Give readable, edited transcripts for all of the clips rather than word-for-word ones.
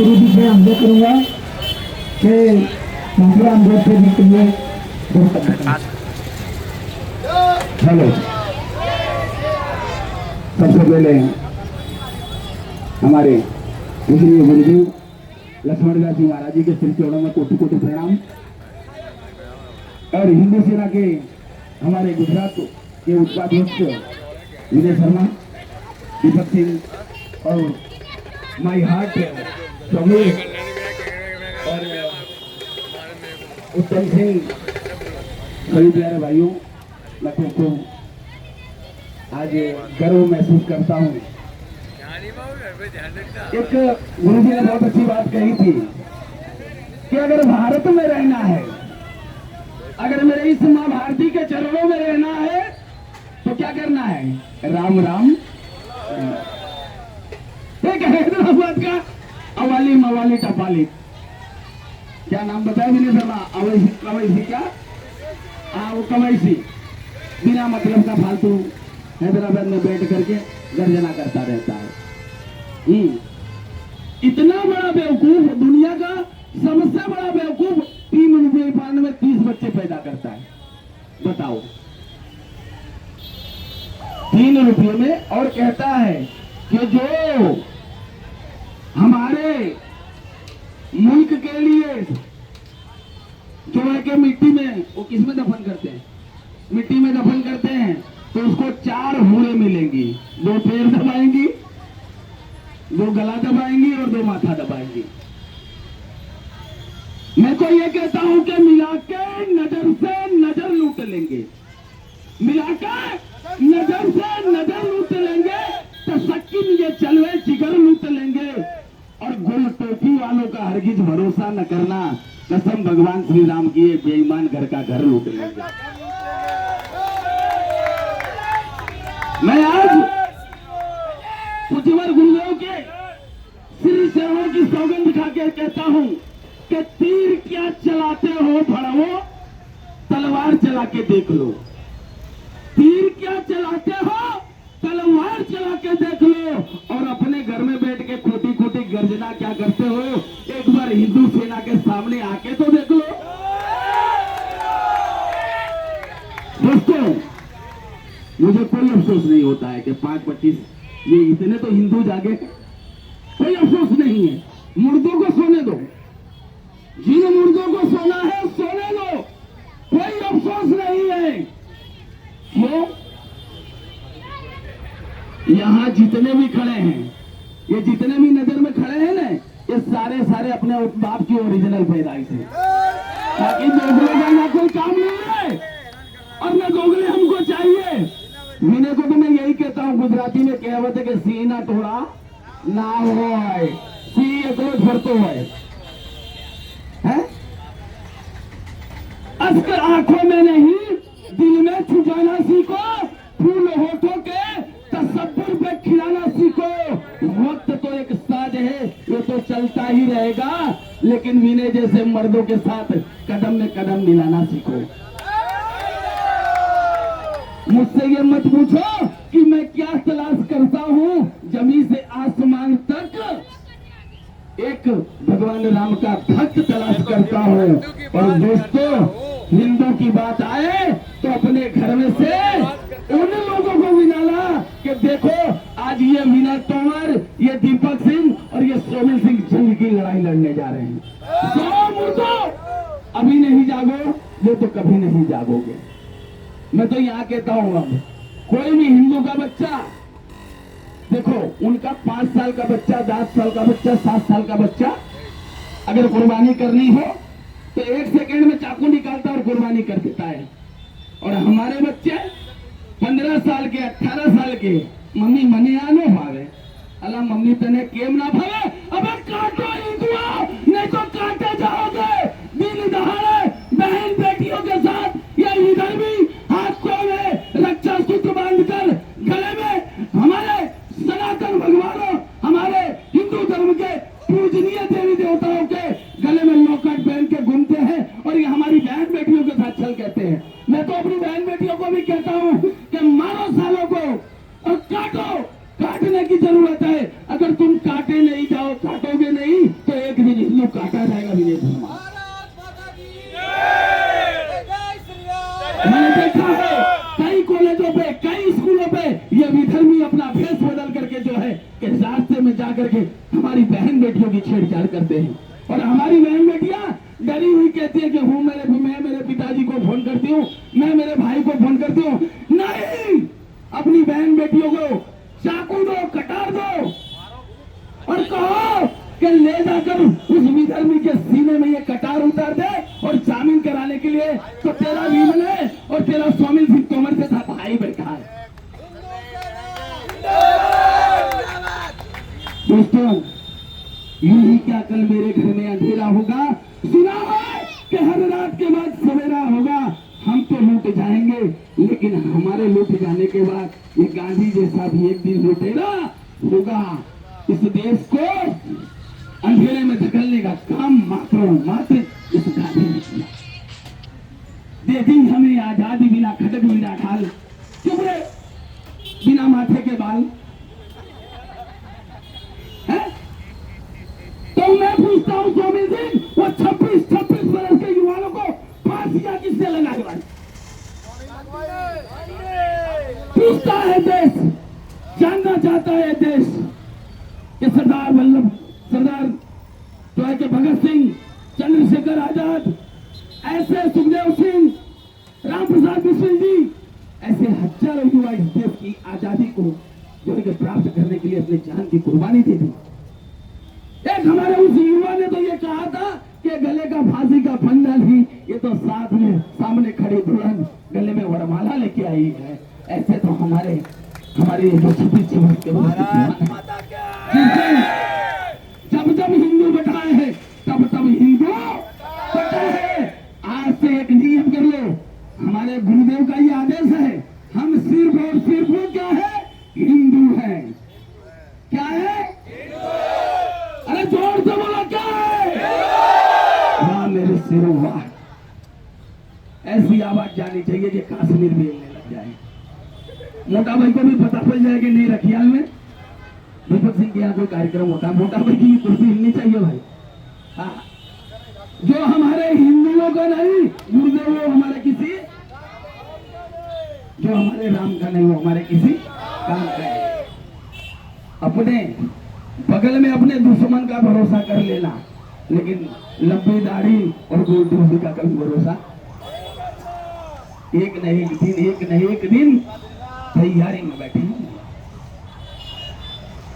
गुरु जी से अनुरोध करूंगा कि दूसरा अनुरोध करने के लिए हेलो। सबसे पहले हमारे पूजनीय गुरुदेव लक्ष्मण दास जी महाराज जी के श्री चरणों में कोटि कोटि प्रणाम। और हिंदू सेना के हमारे गुजरात के उपाध्यक्ष विजय शर्मा, दीपक सिंह और माई हार्ट समीर और उत्तम सिंह, सभी प्यारे भाइयों, मैं तुमको आज गर्व महसूस करता हूँ। एक गुरु जी ने बहुत अच्छी बात कही थी कि अगर भारत में रहना है, अगर मेरे इस माँ भारती के चरणों में रहना है तो क्या करना है? राम राम। एक हैदराबाद का अवाली मवाली टपाली, क्या नाम बताया मैंने शर्मा? कवैसी क्या? वो कवैसी बिना मतलब का फालतू हैदराबाद में बैठ करके गर्जना करता रहता है। इतना बड़ा बेवकूफ, दुनिया का सबसे बड़ा बेवकूफ 3 रुपये पाने में 30 बच्चे पैदा करता है। बताओ, 3 रुपये में। और कहता है कि जो हमारे मुल्क के लिए जो है कि मिट्टी में, वो किसमें दफन करते हैं? मिट्टी में दफन करते हैं तो उसको 4 हूरें मिलेंगी। 2 पैर दबाएंगी, 2 गला दबाएंगी और 2 माथा दबाएंगी। मैं तो ये कहता हूं कि मिला के नजर से नजर लूट लेंगे, मिला के नजर से नजर लूट लेंगे तो सकिन ये चलवे जिगर लूट लेंगे। और गुल टोपी वालों का हरगिज भरोसा न करना, कसम भगवान श्री राम की, बेईमान घर का घर लूट लेंगे। मैं आज पुजवर गुरुदेव के श्री चरणों की सौगंध दिखा के कहता हूं कि तीर क्या चलाते हो भड़वो, तलवार चला के देख लो। तीर क्या चलाते हो, तलवार चला के देख लो। और अपने घर में बैठ के खोटी खोटी गर्जना क्या करते हो, एक बार हिंदू सेना के सामने आके तो देख लो। दोस्तों, मुझे कोई अफसोस नहीं होता है कि 5-25 ये इतने तो हिंदू जागे, कोई अफसोस नहीं है। मुर्दों को सोने दो, जिन मुर्दों को सोना है सोने दो, कोई अफसोस नहीं है। क्यों? यहां जितने भी खड़े हैं, ये जितने भी नजर में खड़े हैं ना, ये सारे अपने बाप की ओरिजिनल पैदाइश है। बाकी दोगले का ना कोई काम नहीं है और ना दोगले हमको चाहिए। मैंने को तो मैं यही कहता हूँ, गुजराती में कहावत है कि सीना थोड़ा ना हो, सी एक फरतो है। अस्कर आंखों में नहीं दिल में छुपाना सीखो, फूल होठों के तसब्बुर पे खिलाना सीखो। वक्त तो एक साज है, ये तो चलता ही रहेगा, लेकिन विनय जैसे मर्दों के साथ कदम में कदम मिलाना सीखो। मुझसे ये मत पूछो कि मैं क्या तलाश करता हूँ, जमीन से आसमान तक एक भगवान राम का भक्त तलाश करता हूँ। और दोस्तों, हिंदू की बात आए तो अपने घर में से उन लोगों को भी डाला कि देखो आज ये मीना तोमर, ये दीपक सिंह और ये सोमेन सिंह जंग की लड़ाई लड़ने जा रहे हैं। सो मुर्दो, अभी नहीं जागो, वो तो कभी नहीं जागोगे। मैं तो यहाँ कहता हूँ, अब कोई भी हिंदू का बच्चा देखो, उनका 5 साल का बच्चा, 10 साल का बच्चा, 7 साल का बच्चा अगर कुर्बानी करनी हो तो 1 सेकंड में चाकू निकालता और कुर्बानी कर देता है। और हमारे बच्चे 15 साल के, 18 साल के, मम्मी मने आनो भावे, अला मम्मी तने केम ना भावे, अबे काटो हिंदुआ, नहीं तो काटे जाओगे। दिन दहाड़े बहन बेटियों के साथ या इधर भी हाथों में रक्षा सूत्र बांधकर गले में हमारे सनातन भगवानों, हमारे हिंदू धर्म के पूजनीय देवी देवताओं के गले में लॉकेट पहन के घूमते हैं और ये हमारी बहन बेटियों के साथ छल कहते हैं। मैं तो अपनी बहन बेटियों को भी कहता हूँ कि मारो सालों को और काटो, काटने की जरूरत है। अगर तुम काटे नहीं जाओ, काटोगे ये धर्म। मैंने देखा है कई कॉलेजों पे, कई स्कूलों पे ये विधर्मी अपना भेष बदल करके जो है कि रास्ते में जा करके हमारी बहन बेटियों की छेड़छाड़ करते हैं। और हमारी बहन बेटियां डरी हुई कहती है कि मैं मेरे पिताजी को फोन करती हूँ, मैं मेरे भाई को फोन करती हूँ। नहीं, अपनी बहन बेटियों को चाकू दो, कटार दो और कहो कि ले जाकर उस विधर्मी के सीने में ये कटार उतार दे और जामीन कराने के लिए तो तेरा विमल है और तेरा स्वामी सिंह तोमर के साथ भाई बैठा है। दोस्तों, यूं ही क्या कल मेरे घर में अंधेरा होगा, सुना है कि हर रात के बाद सवेरा होगा। हम तो लूट जाएंगे, लेकिन हमारे लूट जाने के बाद ये गांधी जैसा भी एक दिन लुटेरा होगा। इस देश को अंधेरे में धकेलने का काम मात्र इस गांधी ने किया। दे दी हमें आजादी बिना खटक बिना ढाल, क्यों रे बिना माथे के बाल है? तो मैं पूछता हूँ स्वामी सिंह, वो 26 वर्ष के युवाओं को फांसियां किसने लगाई? पूछता है देश, जानना चाहता है देश कि सरदार जो है कि भगत सिंह, चंद्रशेखर आजाद, ऐसे सुखदेव सिंह, राम प्रसाद बिस्मिल जी, ऐसे हजारों युवा इस देश की आजादी को जो है कि प्राप्त करने के लिए अपने जान की कुर्बानी दे दी। एक हमारे उस युवा ने तो ये कहा था कि गले का फांसी का फंदा नहीं, ये तो साथ में सामने खड़ी दुल्हन गले में वरमाला लेके आई है। ऐसे तो हमारे जो 26 वर्ष के जब हिंदू बैठाए हैं तब हिंदू बटा है। आज से एक नियम कर लो, हमारे गुरुदेव का ये आदेश है, हम सिर्फ और सिर्फ क्या है? हिंदू है। क्या है? अरे जोर से बोलो, क्या है? वाह मेरे सिरों वाह, ऐसी आवाज जानी चाहिए कि कश्मीर भी हिलने लग जाए। मोटा भाई को भी पता पड़ जाए कि नहीं रखियाल में दीपक सिंह के यहाँ कोई कार्यक्रम होता है, मोटा भाई की कुर्सी हिलनी चाहिए भाई। हाँ, जो हमारे हिंदुओं का नहीं, गुरुदेव वो हमारे किसी, जो हमारे राम का नहीं वो हमारे किसी काम का नहीं। अपने बगल में अपने दुश्मन का भरोसा कर लेना, लेकिन लंबी दाढ़ी और गोल टोपी का कभी भरोसा। एक नहीं एक दिन तैयारी में बैठे।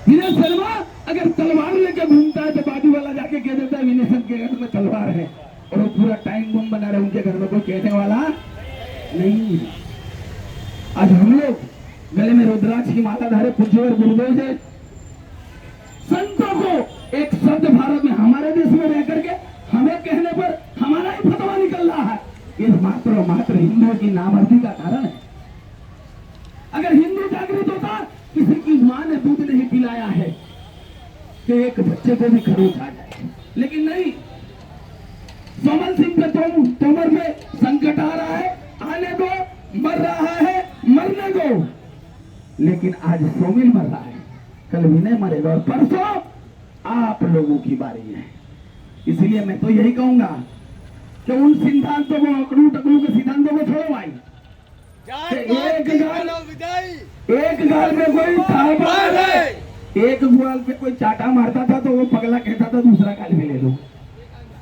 विनय शर्मा अगर तलवार लेके घूमता है तो बाजू वाला जाके कह देता है विनय सर के घर में तलवार है, और वो पूरा टाइम बम बना रहे, उनके घर में कोई कहने वाला नहीं। आज हम लोग गले में रुद्राक्ष की माला धारे पूज्यवर गुरुदेव जी संतों को एक शब्द भारत में हमारे देश में रह करके हमें कहने पर हमारा ही फतवा निकल रहा है। ये मात्र हिंदुओं की नामर्दी का कारण है। अगर हिंदू जागृत होता, किसी की मां ने दूध नहीं पिलाया है कि एक बच्चे को भी खरोच आ जाए, लेकिन नहीं। सोमल सिंह पे तोमर पे संकट आ रहा है, आने दो, मर रहा है, मरने दो। लेकिन आज सोमिल मर रहा है, कल विनय मरेगा और परसों आप लोगों की बारी है। इसलिए मैं तो यही कहूंगा कि उन सिद्धांतों को, अकड़ू टकड़ू के सिद्धांतों को छोड़ो भाई। एक गाल पे कोई एक गुआल पे कोई चाटा मारता था तो वो पगला कहता था दूसरा गाल भी ले लो।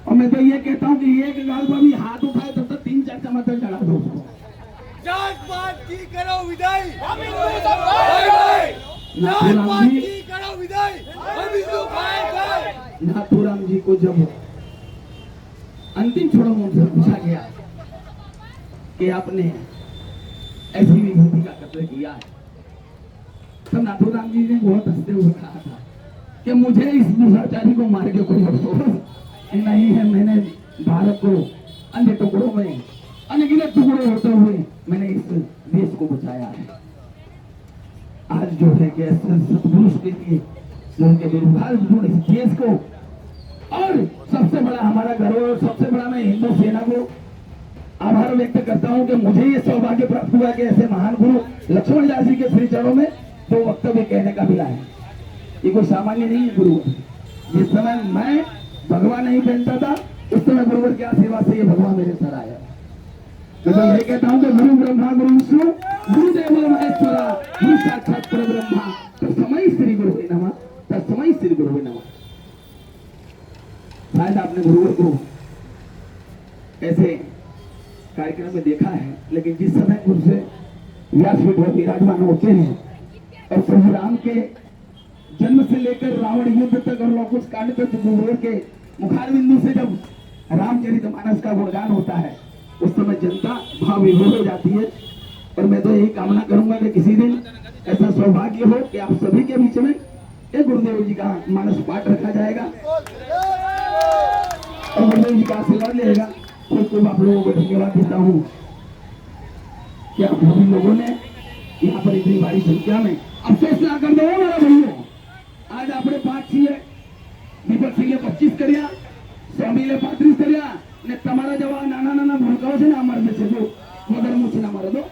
और मैं तो ये कहता हूँ कि एक गाल पर भी हाथ उठाए तब तो 3-4 टमाटर चढ़ा दो उसको। नाथूराम जी को जब अंतिम छोड़ा उनसे पूछा गया कि आपने ऐसी विभूति का कत्ल किया है, तब नाथूराम जी ने बहुत हंसते हुए कहा था कि मुझे इस दुष्टाचारी को मार के कोई अफसोस नहीं है। मैंने भारत को अन्य टुकड़ों में, अनगिनत टुकड़े होते हुए मैंने इस देश को बचाया है। आज जो है कि सतपुरुष के लिए जो है कि इस देश को, और सबसे बड़ा हमारा गर्व और सबसे बड़ा मैं हिंदू सेना को आभार व्यक्त करता हूं कि मुझे ये सौभाग्य प्राप्त हुआ कि ऐसे महान गुरु लक्ष्मण दास जी के श्री चरणों में दो वक्तव्य कहने का मिला है। ये कोई सामान्य नहीं है गुरु। जिस समय मैं भगवान नहीं पहनता था, उस समय गुरुवर की आशीर्वाद से ये भगवान मेरे सर आया। मैं तो यही कहता हूँ कि गुरु ब्रह्मा गुरु विष्णु गुरुदेव महेश्वरा गुरु साक्षात परब्रह्मा तस्मै श्री गुरुवे नमः, तस्मै श्री गुरुवे नमः। शायद आपने गुरुवर को ऐसे कार्यक्रम में देखा है, लेकिन जिस समय उनसे व्यासपीठ पर विराजमान होते हैं और प्रभु राम के जन्म से लेकर रावण युद्ध तक और लौकुश कांड तक गुरुवर के मुखार बिंदु से जब रामचरितमानस का गुणगान होता है, उस समय जनता भाव विभोर हो जाती है। और मैं तो यही कामना करूंगा कि किसी दिन ऐसा सौभाग्य हो कि आप सभी के बीच में एक गुरुदेव जी का मानस पाठ रखा जाएगा और गुरुदेव जी का आशीर्वाद लेगा। खूब आप लोगों को धन्यवाद देता हूँ कि आप सभी लोगों ने यहाँ पर इतनी भारी संख्या में अब फैसला कर दो मेरा भैया। आज आपने 5 किए, दीपक सिंह 25 કર્યા, स्वामी 35 કર્યા ने તમારા જવા નાના નાના ભૂલકાઓ છે ને અમાર में છે જો મદર મૂછ ના મારે દો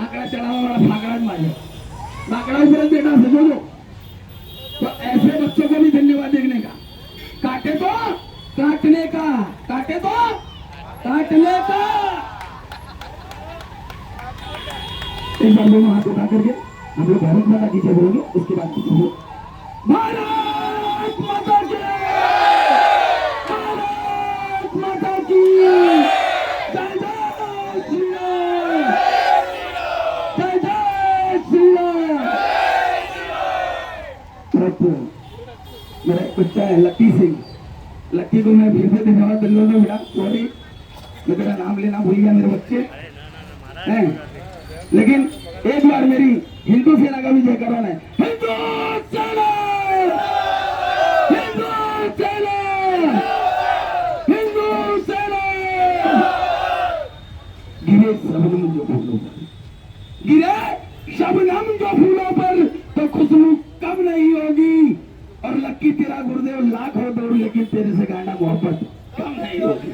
આંકડા ચડાવવા વાળા ફાકડા જ મારે બાકડા ઉપર બેઠા છે જોજો। तो ऐसे बच्चों को भी धन्यवाद देने का, काटे तो काटने का, काटे तो काटने का। एक बार दोनों हाथ उठा करके हम लोग भारत माता की जय बोलेंगे, उसके बाद कुछ लोग भारत माता की, भारत माता की जय, जय श्री राम, जय जय श्री राम। मेरा एक बच्चा है लक्की सिंह, लक्की को मैं फिर से धन्यवाद दिलवाना, सॉरी मैं तेरा नाम लेना भूल गया मेरे बच्चे हैं। लेकिन एक बार मेरी हिंदू सेना का भी जय करवाना है। हिंदू सेना, हिंदू सेना, हिंदू सेना। गिरे शबनम जो फूलों पर, गिरे शबनम जो फूलों पर तो खुशबू कम नहीं होगी। और लक्की तेरा गुरुदेव लाख हो दौड़, लेकिन तेरे से गाना मोहब्बत कम नहीं होगी।